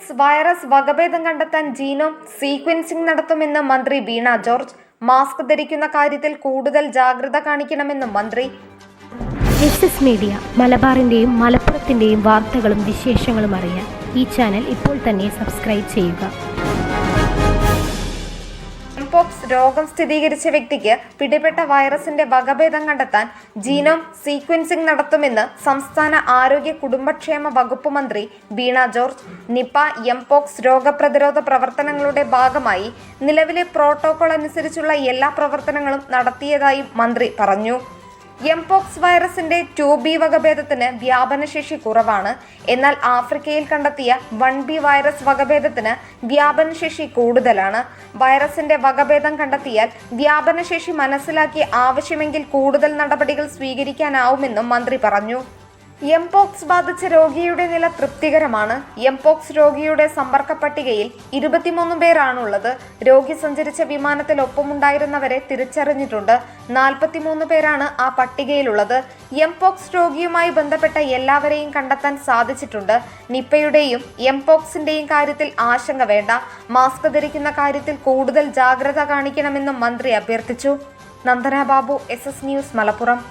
Mpox virus വകഭേദം കണ്ടെത്താൻ genome sequencing നടത്തുമെന്ന് മന്ത്രി വീണ ജോർജ്. മാസ്ക് ധരിക്കുന്ന കാര്യത്തിൽ കൂടുതൽ ജാഗ്രത കാണിക്കണമെന്നും മന്ത്രി. SS മീഡിയ മലബാറിന്റെയും മലപ്പുറത്തിന്റെയും വാർത്തകളും വിശേഷങ്ങളും അറിയാൻ ഈ ചാനൽ ഇപ്പോൾ തന്നെ സബ്സ്ക്രൈബ് ചെയ്യുക. എംപോക്സ് രോഗം സ്ഥിരീകരിച്ച വ്യക്തിക്ക് പിടിപെട്ട വൈറസിന്റെ വകഭേദം കണ്ടെത്താൻ ജീനോം സീക്വൻസിംഗ് നടത്തുമെന്ന് സംസ്ഥാന ആരോഗ്യ കുടുംബക്ഷേമ വകുപ്പ് മന്ത്രി വീണ ജോർജ്. നിപ എംപോക്സ് രോഗപ്രതിരോധ പ്രവർത്തനങ്ങളുടെ ഭാഗമായി നിലവിലെ പ്രോട്ടോകോൾ അനുസരിച്ചുള്ള എല്ലാ പ്രവർത്തനങ്ങളും നടത്തിയതായും മന്ത്രി പറഞ്ഞു. എംപോക്സ് വൈറസിന്റെ 2B വകഭേദത്തിന് വ്യാപനശേഷി കുറവാണ്. എന്നാൽ ആഫ്രിക്കയിൽ കണ്ടെത്തിയ 1B വൈറസ് വകഭേദത്തിന് വ്യാപനശേഷി കൂടുതലാണ്. വൈറസിന്റെ വകഭേദം കണ്ടെത്തിയാൽ വ്യാപനശേഷി മനസ്സിലാക്കി ആവശ്യമെങ്കിൽ കൂടുതൽ നടപടികൾ സ്വീകരിക്കാനാവുമെന്നും മന്ത്രി പറഞ്ഞു. എംപോക്സ് ബാധിച്ച രോഗിയുടെ നില തൃപ്തികരമാണ്. എംപോക്സ് രോഗിയുടെ സമ്പർക്ക പട്ടികയിൽ 23 പേരാണുള്ളത്. രോഗി സഞ്ചരിച്ച വിമാനത്തിൽ ഒപ്പമുണ്ടായിരുന്നവരെ തിരിച്ചറിഞ്ഞിട്ടുണ്ട്. 43 പേരാണ് ആ പട്ടികയിലുള്ളത്. എംപോക്സ് രോഗിയുമായി ബന്ധപ്പെട്ട എല്ലാവരെയും കണ്ടെത്താൻ സാധിച്ചിട്ടുണ്ട്. നിപ്പയുടെയും എംപോക്സിന്റെയും കാര്യത്തിൽ ആശങ്ക വേണ്ട. മാസ്ക് ധരിക്കുന്ന കാര്യത്തിൽ കൂടുതൽ ജാഗ്രത കാണിക്കണമെന്നും മന്ത്രി അഭ്യർത്ഥിച്ചു. Nandana Babu, SS news, Malappuram.